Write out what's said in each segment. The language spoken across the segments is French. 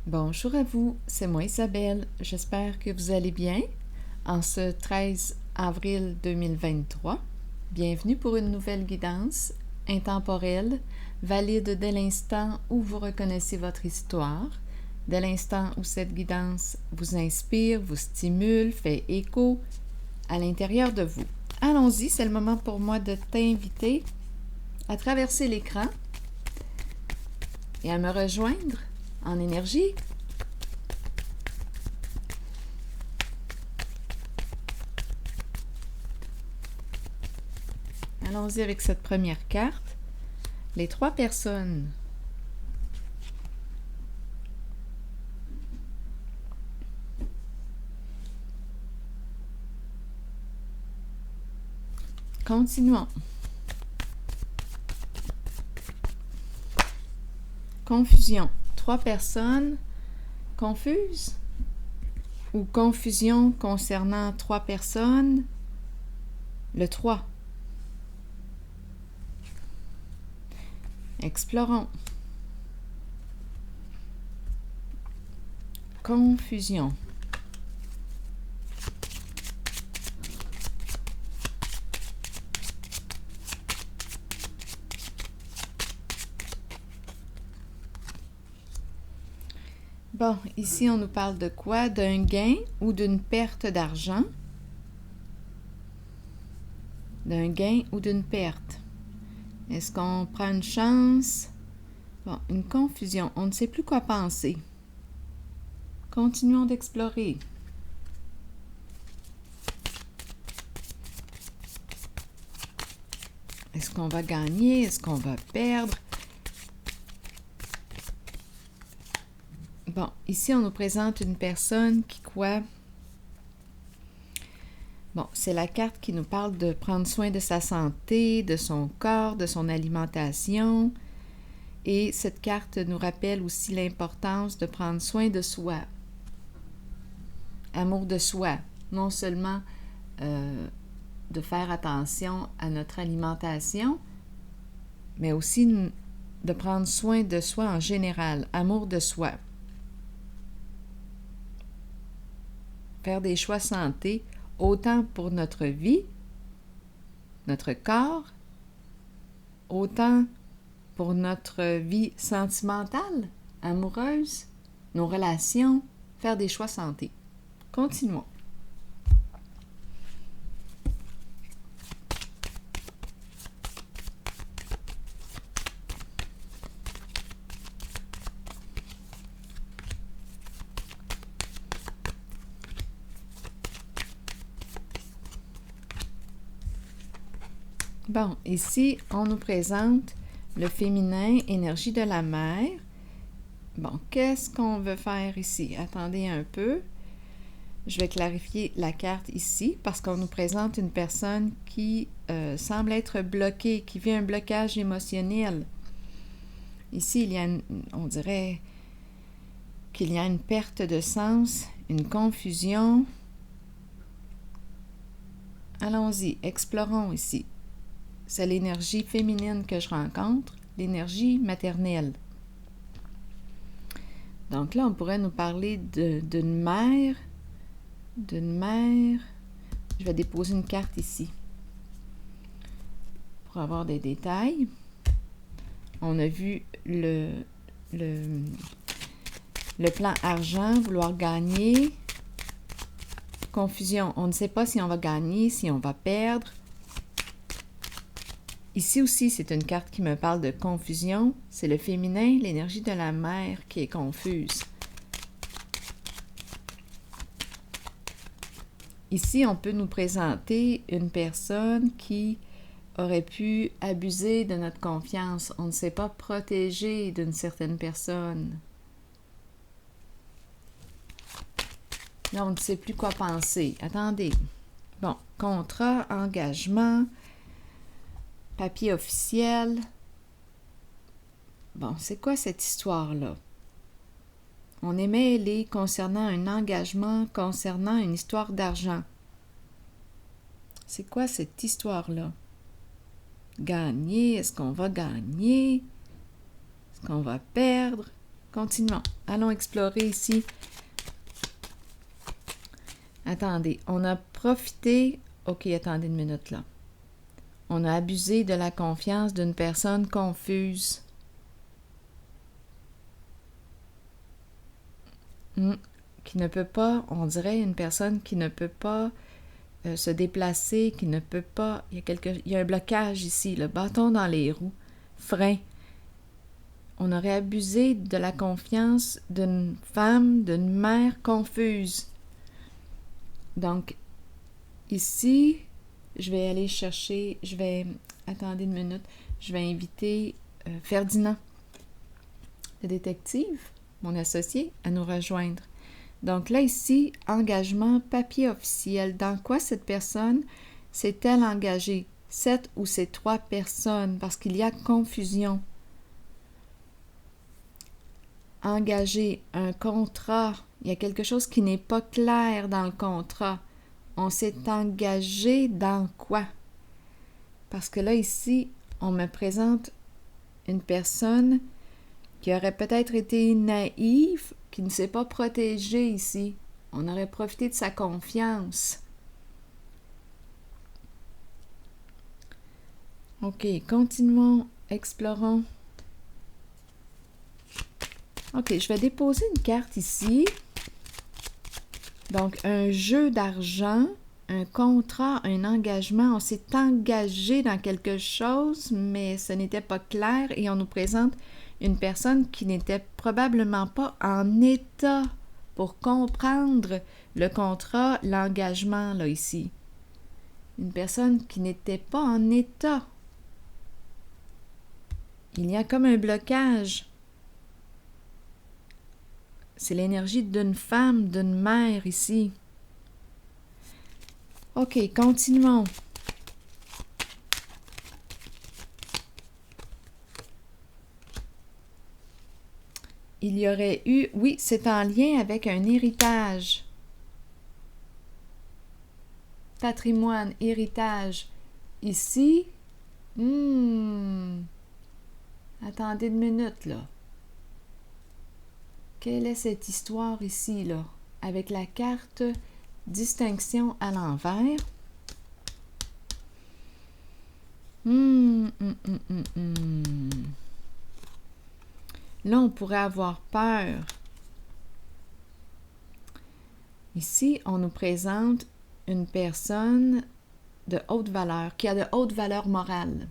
Bonjour à vous, c'est moi Isabelle. J'espère que vous allez bien en ce 13 avril 2023. Bienvenue pour une nouvelle guidance intemporelle, valide dès l'instant où vous reconnaissez votre histoire, dès l'instant où cette guidance vous inspire, vous stimule, fait écho à l'intérieur de vous. Allons-y, c'est le moment pour moi de t'inviter à traverser l'écran et à me rejoindre en énergie. Allons-y avec cette première carte. Les trois personnes continuons. Confusion. Trois personnes confuses ou confusion concernant trois personnes. Le 3. Explorons. Confusion. Bon, ici, on nous parle de quoi? D'un gain ou d'une perte d'argent? D'un gain ou d'une perte? Est-ce qu'on prend une chance? Bon, une confusion. On ne sait plus quoi penser. Continuons d'explorer. Est-ce qu'on va gagner? Est-ce qu'on va perdre? Bon, ici, on nous présente une personne qui croit... Bon, c'est la carte qui nous parle de prendre soin de sa santé, de son corps, de son alimentation. Et cette carte nous rappelle aussi l'importance de prendre soin de soi. Amour de soi. Non seulement de faire attention à notre alimentation, mais aussi de prendre soin de soi en général. Amour de soi. Faire des choix santé, autant pour notre vie, notre corps, autant pour notre vie sentimentale, amoureuse, nos relations, faire des choix santé. Continuons. Bon, ici, on nous présente le féminin, énergie de la mer. Bon, qu'est-ce qu'on veut faire ici? Attendez un peu. Je vais clarifier la carte ici parce qu'on nous présente une personne qui semble être bloquée, qui vit un blocage émotionnel. Ici, on dirait qu'il y a une perte de sens, une confusion. Allons-y, explorons ici. C'est l'énergie féminine que je rencontre, l'énergie maternelle. Donc là, on pourrait nous parler d'une mère. Je vais déposer une carte ici pour avoir des détails. On a vu le plan argent, vouloir gagner. Confusion, on ne sait pas si on va gagner, si on va perdre. Ici aussi, c'est une carte qui me parle de confusion. C'est le féminin, l'énergie de la mer qui est confuse. Ici, on peut nous présenter une personne qui aurait pu abuser de notre confiance. On ne s'est pas protégé d'une certaine personne. Là, on ne sait plus quoi penser. Attendez. Bon, contrat, engagement, papier officiel. Bon, c'est quoi cette histoire-là? On est mêlé concernant un engagement, concernant une histoire d'argent. C'est quoi cette histoire-là? Gagner, est-ce qu'on va gagner? Est-ce qu'on va perdre? continuons. Allons explorer ici. Attendez, on a profité... Ok, attendez une minute là. On a abusé de la confiance d'une personne confuse. Qui ne peut pas, on dirait une personne qui ne peut pas se déplacer, qui ne peut pas... Il y a un blocage ici, le bâton dans les roues, frein. On aurait abusé de la confiance d'une femme, d'une mère confuse. Donc, ici, je vais aller chercher, attendez une minute, je vais inviter Ferdinand, le détective, mon associé, à nous rejoindre. Donc là, ici, engagement, papier officiel. Dans quoi cette personne s'est-elle engagée? 7 ou c'est 3 personnes? Parce qu'il y a confusion. Engager un contrat. Il y a quelque chose qui n'est pas clair dans le contrat. On s'est engagé dans quoi? Parce que là, ici, on me présente une personne qui aurait peut-être été naïve, qui ne s'est pas protégée ici. On aurait profité de sa confiance. OK, continuons, explorons. OK, je vais déposer une carte ici. Donc, un jeu d'argent, un contrat, un engagement. On s'est engagé dans quelque chose, mais ce n'était pas clair et on nous présente une personne qui n'était probablement pas en état pour comprendre le contrat, l'engagement, là, ici. Une personne qui n'était pas en état. Il y a comme un blocage. C'est l'énergie d'une femme, d'une mère ici. OK, continuons. Il y aurait eu... Oui, c'est en lien avec un héritage. Patrimoine, héritage. Ici... Attendez une minute, là. Quelle est cette histoire ici, là? Avec la carte distinction à l'envers. Là, on pourrait avoir peur. Ici, on nous présente une personne de haute valeur, qui a de haute valeur morale.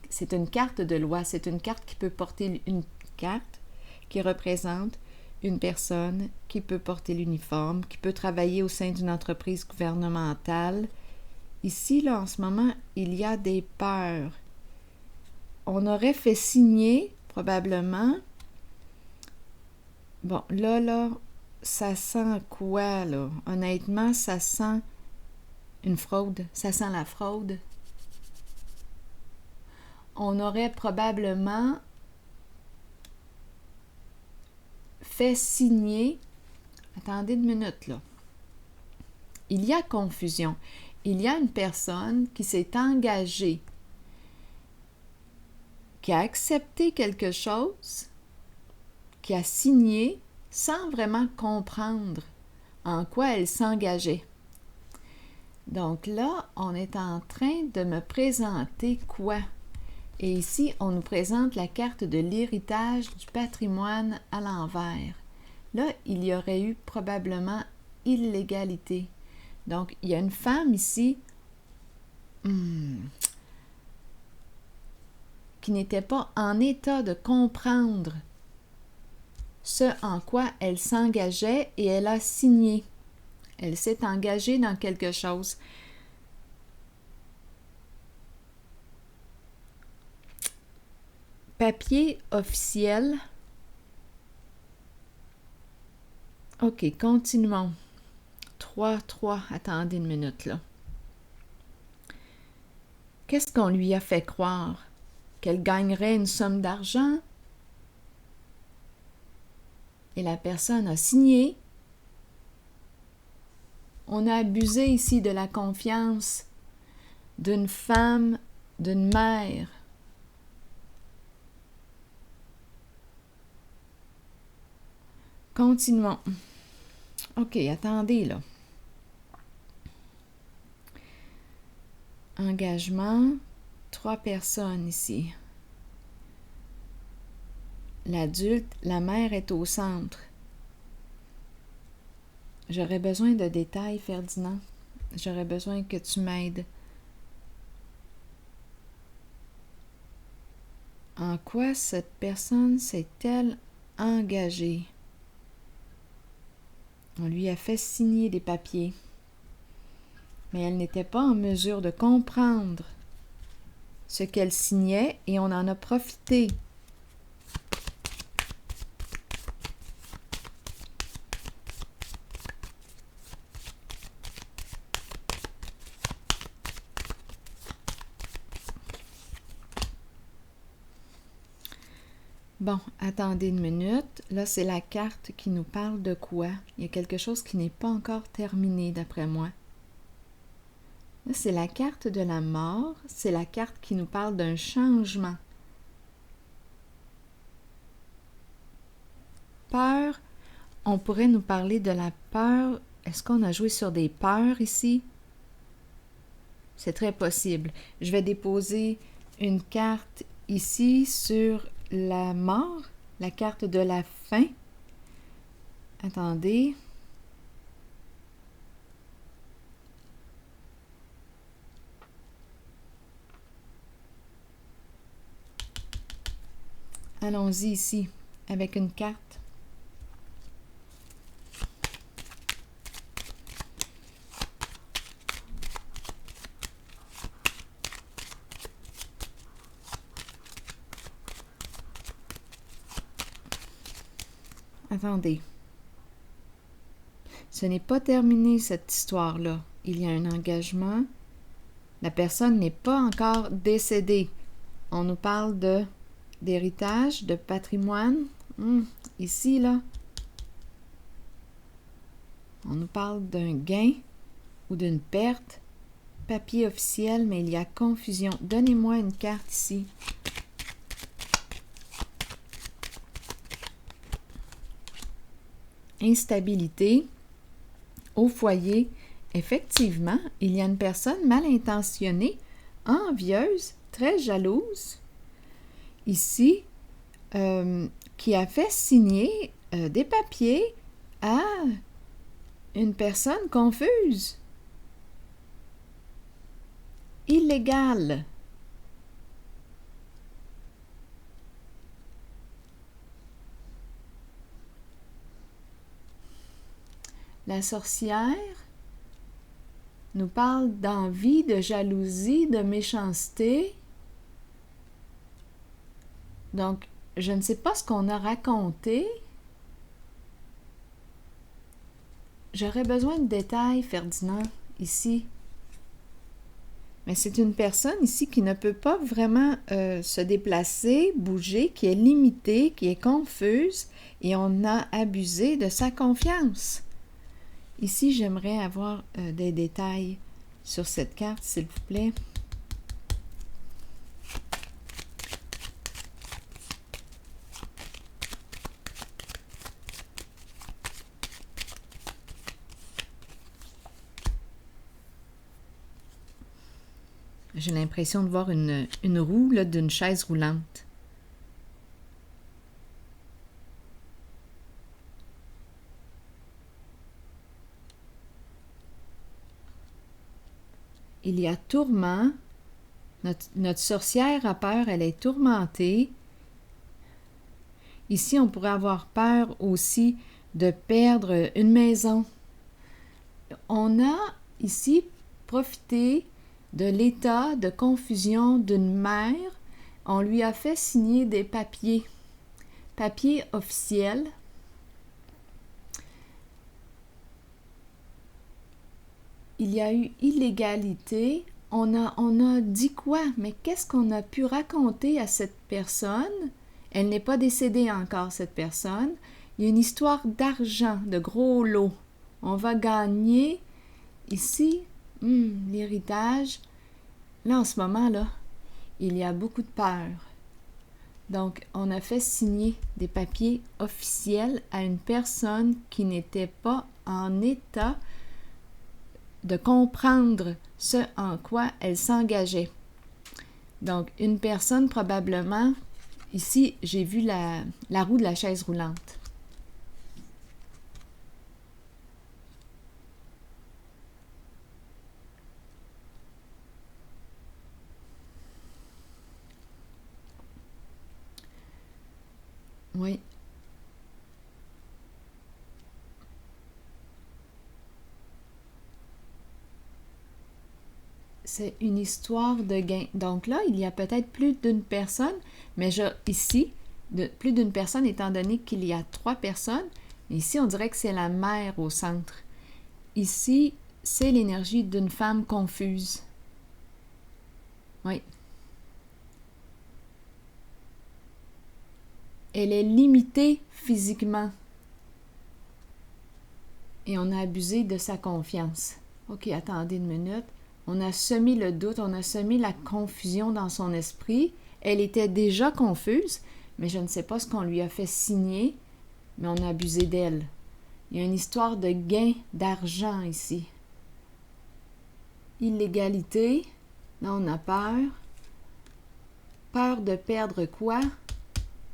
C'est une carte de loi, c'est une carte qui peut porter une carte qui représente une personne qui peut porter l'uniforme, qui peut travailler au sein d'une entreprise gouvernementale. Ici, là, en ce moment, il y a des peurs. On aurait fait signer, probablement... Bon, là, ça sent quoi, là? Honnêtement, ça sent une fraude. Ça sent la fraude. On aurait probablement fait signer... Attendez une minute, là. Il y a confusion. Il y a une personne qui s'est engagée, qui a accepté quelque chose, qui a signé sans vraiment comprendre en quoi elle s'engageait. Donc là, on est en train de me présenter quoi? Et ici, on nous présente la carte de l'héritage du patrimoine à l'envers. Là, il y aurait eu probablement illégalité. Donc, il y a une femme ici qui n'était pas en état de comprendre ce en quoi elle s'engageait et elle a signé. Elle s'est engagée dans quelque chose. Papier officiel. OK, continuons. 3, attendez une minute là. Qu'est-ce qu'on lui a fait croire? Qu'elle gagnerait une somme d'argent? Et la personne a signé. On a abusé ici de la confiance d'une femme, d'une mère. Continuons. OK, attendez là. Engagement, 3 personnes ici. L'adulte, la mère est au centre. J'aurais besoin de détails, Ferdinand. J'aurais besoin que tu m'aides. En quoi cette personne s'est-elle engagée? On lui a fait signer des papiers, mais elle n'était pas en mesure de comprendre ce qu'elle signait et on en a profité. Bon, attendez une minute. Là, c'est la carte qui nous parle de quoi? Il y a quelque chose qui n'est pas encore terminé, d'après moi. Là, c'est la carte de la mort. C'est la carte qui nous parle d'un changement. Peur. On pourrait nous parler de la peur. Est-ce qu'on a joué sur des peurs ici? C'est très possible. Je vais déposer une carte ici sur la mort, la carte de la fin. Attendez. Allons-y ici, avec une carte. Attendez. Ce n'est pas terminé, cette histoire-là. Il y a un engagement. La personne n'est pas encore décédée. On nous parle d'héritage, de patrimoine. Ici, là, on nous parle d'un gain ou d'une perte. Papier officiel, mais il y a confusion. Donnez-moi une carte ici. Instabilité au foyer. Effectivement, il y a une personne mal intentionnée, envieuse, très jalouse, ici, qui a fait signer des papiers à une personne confuse, illégale. La sorcière nous parle d'envie, de jalousie, de méchanceté. Donc, je ne sais pas ce qu'on a raconté. J'aurais besoin de détails, Ferdinand, ici. Mais c'est une personne ici qui ne peut pas vraiment se déplacer, bouger, qui est limitée, qui est confuse, et on a abusé de sa confiance. Ici, j'aimerais avoir des détails sur cette carte, s'il vous plaît. J'ai l'impression de voir une roue là, d'une chaise roulante. Il y a tourment. Notre sorcière a peur, elle est tourmentée. Ici, on pourrait avoir peur aussi de perdre une maison. On a ici profité de l'état de confusion d'une mère. On lui a fait signer des papiers officiels. Il y a eu illégalité. On a dit quoi? Mais qu'est-ce qu'on a pu raconter à cette personne? Elle n'est pas décédée encore, cette personne. Il y a une histoire d'argent, de gros lots. On va gagner ici l'héritage. Là, en ce moment, là, il y a beaucoup de peur. Donc, on a fait signer des papiers officiels à une personne qui n'était pas en état de comprendre ce en quoi elle s'engageait. Donc, une personne probablement, ici, j'ai vu la roue de la chaise roulante. Oui. C'est une histoire de gain. Donc là, il y a peut-être plus d'une personne, mais ici, plus d'une personne étant donné qu'il y a 3 personnes. Ici, on dirait que c'est la mère au centre. Ici, c'est l'énergie d'une femme confuse. Oui. Elle est limitée physiquement. Et on a abusé de sa confiance. OK, attendez une minute. On a semé le doute, on a semé la confusion dans son esprit. Elle était déjà confuse, mais je ne sais pas ce qu'on lui a fait signer, mais on a abusé d'elle. Il y a une histoire de gain d'argent ici. Illégalité. Là, on a peur. Peur de perdre quoi?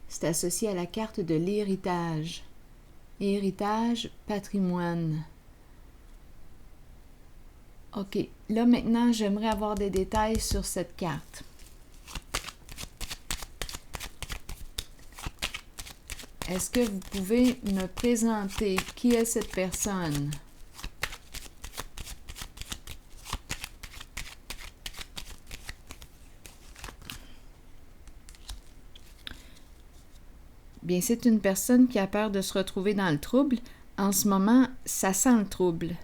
C'est associé à la carte de l'héritage. Héritage, patrimoine. OK. Là, maintenant, j'aimerais avoir des détails sur cette carte. Est-ce que vous pouvez me présenter qui est cette personne? Bien, c'est une personne qui a peur de se retrouver dans le trouble. En ce moment, ça sent le trouble.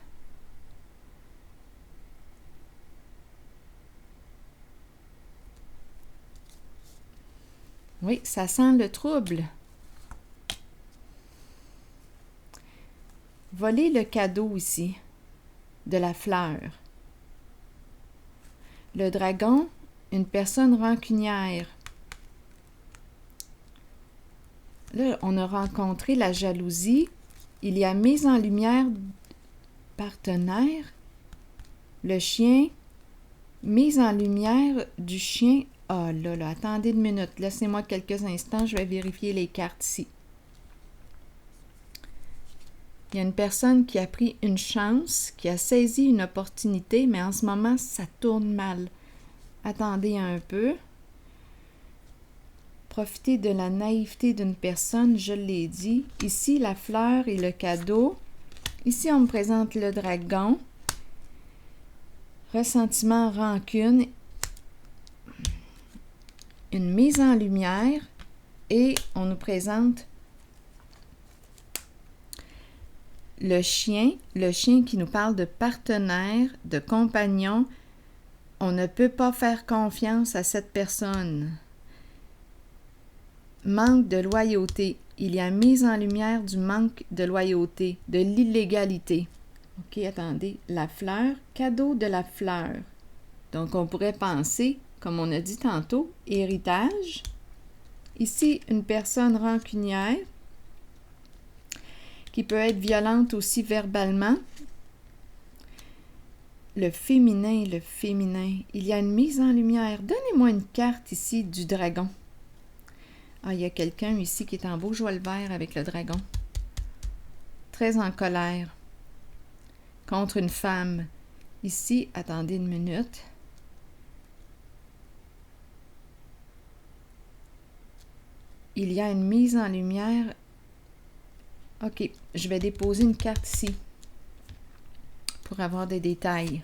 Oui, ça sent le trouble. Voler le cadeau ici, de la fleur. Le dragon, une personne rancunière. Là, on a rencontré la jalousie. Il y a mise en lumière partenaire. Le chien, mise en lumière du chien. Ah là, attendez une minute. Laissez-moi quelques instants, je vais vérifier les cartes ici. Il y a une personne qui a pris une chance, qui a saisi une opportunité, mais en ce moment, ça tourne mal. Attendez un peu. Profiter de la naïveté d'une personne, je l'ai dit. Ici, la fleur et le cadeau. Ici, on me présente le dragon. Ressentiment, rancune. Une mise en lumière. Et on nous présente le chien qui nous parle de partenaire, de compagnon. On ne peut pas faire confiance à cette personne. Manque de loyauté. Il y a mise en lumière du manque de loyauté, de l'illégalité. OK, attendez. La fleur, cadeau de la fleur. Donc, on pourrait penser, comme on a dit tantôt, héritage. Ici, une personne rancunière qui peut être violente aussi verbalement. Le féminin. Il y a une mise en lumière. Donnez-moi une carte ici du dragon. Ah, il y a quelqu'un ici qui est en beau joie le vert avec le dragon. Très en colère. Contre une femme. Ici, attendez une minute. Il y a une mise en lumière. OK, je vais déposer une carte ici pour avoir des détails.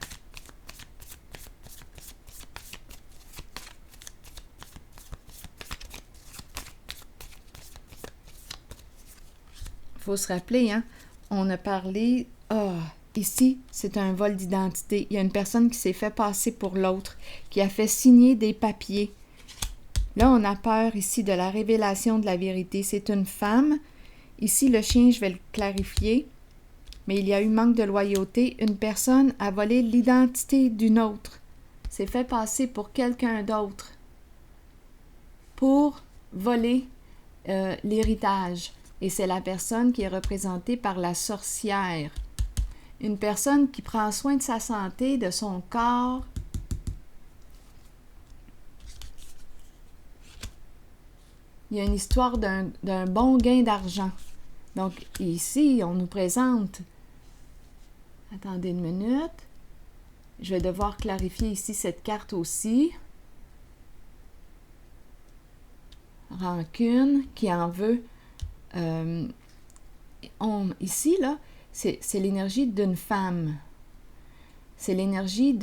Il faut se rappeler, hein, on a parlé... ici, c'est un vol d'identité. Il y a une personne qui s'est fait passer pour l'autre, qui a fait signer des papiers. Là, on a peur ici de la révélation de la vérité. C'est une femme. Ici, le chien, je vais le clarifier. Mais il y a eu manque de loyauté. Une personne a volé l'identité d'une autre. S'est fait passer pour quelqu'un d'autre. Pour voler l'héritage. Et c'est la personne qui est représentée par la sorcière. Une personne qui prend soin de sa santé, de son corps. Il y a une histoire d'un bon gain d'argent. Donc ici, on nous présente... Attendez une minute. Je vais devoir clarifier ici cette carte aussi. Rancune, qui en veut. Ici, là, c'est l'énergie d'une femme. C'est l'énergie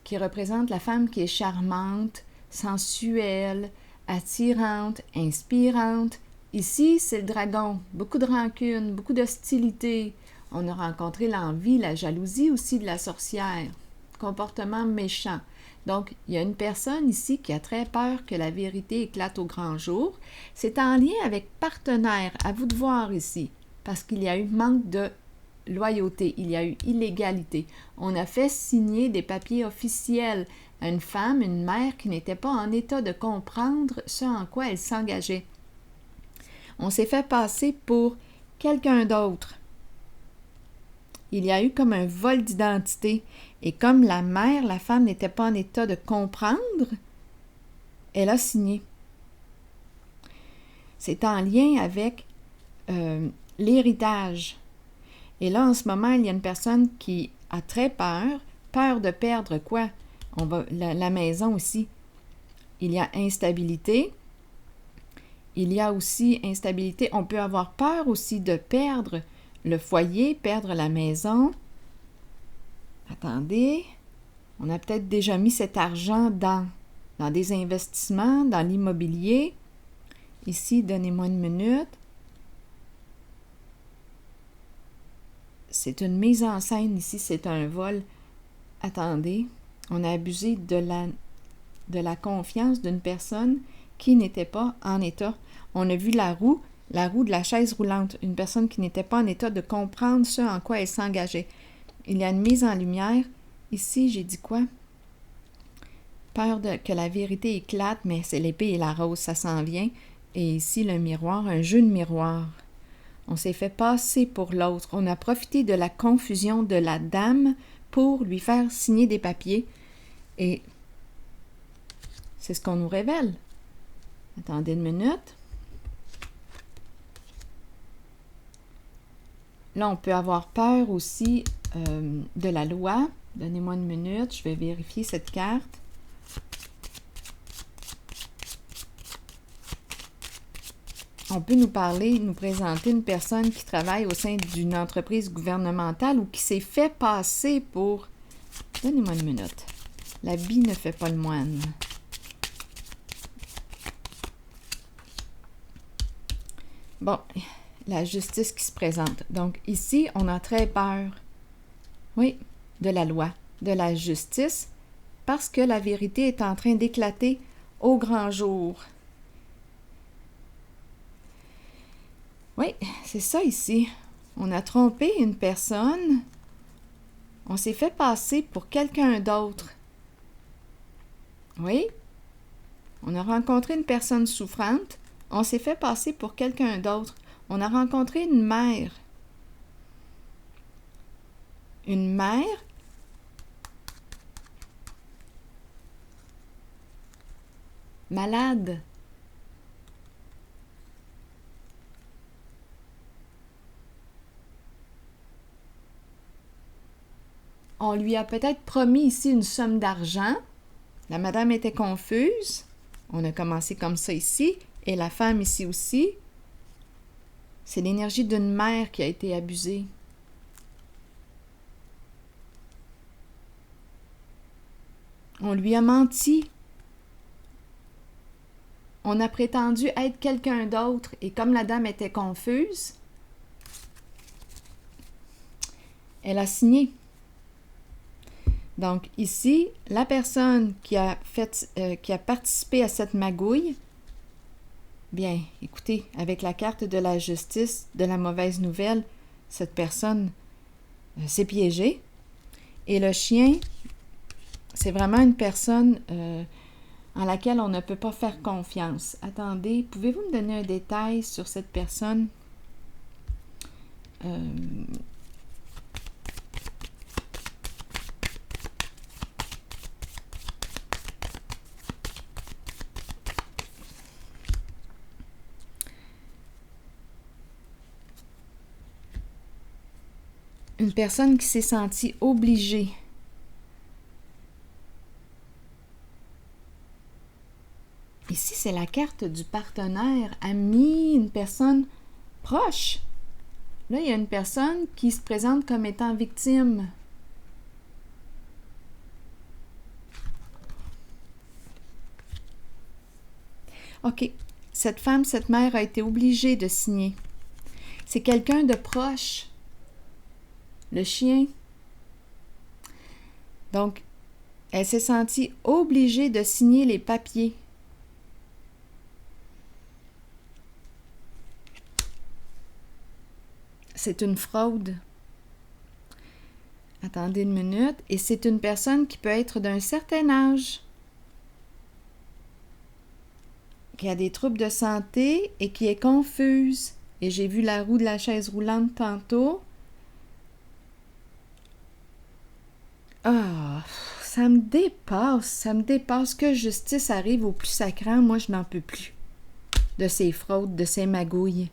qui représente la femme qui est charmante, sensuelle, attirante, inspirante. Ici, c'est le dragon. Beaucoup de rancune, beaucoup d'hostilité. On a rencontré l'envie, la jalousie aussi de la sorcière. Comportement méchant. Donc, il y a une personne ici qui a très peur que la vérité éclate au grand jour. C'est en lien avec partenaire. À vous de voir ici. Parce qu'il y a eu manque de loyauté. Il y a eu illégalité. On a fait signer des papiers officiels à une femme, une mère qui n'était pas en état de comprendre ce en quoi elle s'engageait. On s'est fait passer pour quelqu'un d'autre. Il y a eu comme un vol d'identité. Et comme la mère, la femme n'était pas en état de comprendre, elle a signé. C'est en lien avec l'héritage. Et là, en ce moment, il y a une personne qui a très peur de perdre quoi? La maison aussi. Il y a instabilité. Il y a aussi instabilité. On peut avoir peur aussi de perdre le foyer, perdre la maison. Attendez, on a peut-être déjà mis cet argent dans des investissements, dans l'immobilier. Ici, donnez-moi une minute. C'est une mise en scène ici, c'est un vol. Attendez, on a abusé de la confiance d'une personne qui n'était pas en état. On a vu la roue de la chaise roulante, une personne qui n'était pas en état de comprendre ce en quoi elle s'engageait. Il y a une mise en lumière. Ici, j'ai dit quoi? Peur que la vérité éclate, mais c'est l'épée et la rose, ça s'en vient. Et ici, le miroir, un jeu de miroir. On s'est fait passer pour l'autre. On a profité de la confusion de la dame pour lui faire signer des papiers. Et c'est ce qu'on nous révèle. Attendez une minute. Là, on peut avoir peur aussi de la loi. Donnez-moi une minute, je vais vérifier cette carte. On peut nous présenter une personne qui travaille au sein d'une entreprise gouvernementale ou qui s'est fait passer pour... Donnez-moi une minute. L'habit ne fait pas le moine. Bon, la justice qui se présente. Donc ici, on a très peur, oui, de la loi, de la justice, parce que la vérité est en train d'éclater au grand jour. Oui, c'est ça ici. On a trompé une personne. On s'est fait passer pour quelqu'un d'autre. Oui, on a rencontré une personne souffrante. On s'est fait passer pour quelqu'un d'autre. On a rencontré une mère. Une mère malade. On lui a peut-être promis ici une somme d'argent. La madame était confuse. On a commencé comme ça ici. Et la femme ici aussi. C'est l'énergie d'une mère qui a été abusée. On lui a menti. On a prétendu être quelqu'un d'autre. Et comme la dame était confuse, elle a signé. Donc ici, la personne qui a participé à cette magouille, bien, écoutez, avec la carte de la justice, de la mauvaise nouvelle, cette personne s'est piégée. Et le chien, c'est vraiment une personne en laquelle on ne peut pas faire confiance. Attendez, pouvez-vous me donner un détail sur cette personne? Une personne qui s'est sentie obligée. Ici, c'est la carte du partenaire, ami, une personne proche. Là, il y a une personne qui se présente comme étant victime. OK. Cette femme, cette mère a été obligée de signer. C'est quelqu'un de proche. Le chien. Donc, elle s'est sentie obligée de signer les papiers. C'est une fraude. Attendez une minute. Et c'est une personne qui peut être d'un certain âge, qui a des troubles de santé et qui est confuse. Et j'ai vu la roue de la chaise roulante tantôt. Ah, ça me dépasse que justice arrive au plus sacrant. Moi, je n'en peux plus de ces fraudes, de ces magouilles.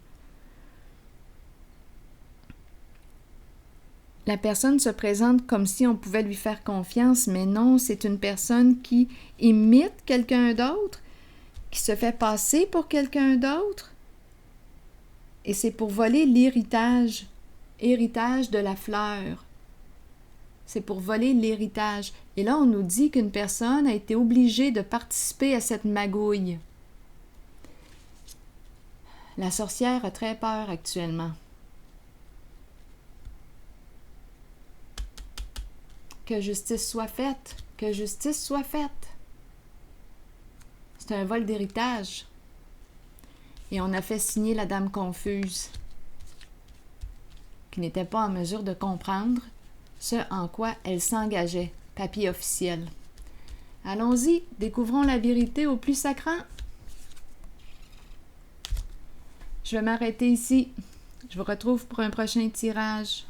La personne se présente comme si on pouvait lui faire confiance, mais non, c'est une personne qui imite quelqu'un d'autre, qui se fait passer pour quelqu'un d'autre. Et c'est pour voler l'héritage de la fleur. C'est pour voler l'héritage. Et là, on nous dit qu'une personne a été obligée de participer à cette magouille. La sorcière a très peur actuellement. Que justice soit faite. Que justice soit faite. C'est un vol d'héritage. Et on a fait signer la dame confuse, qui n'était pas en mesure de comprendre ce en quoi elle s'engageait. Papier officiel. Allons-y, découvrons la vérité au plus sacrant. Je vais m'arrêter ici. Je vous retrouve pour un prochain tirage.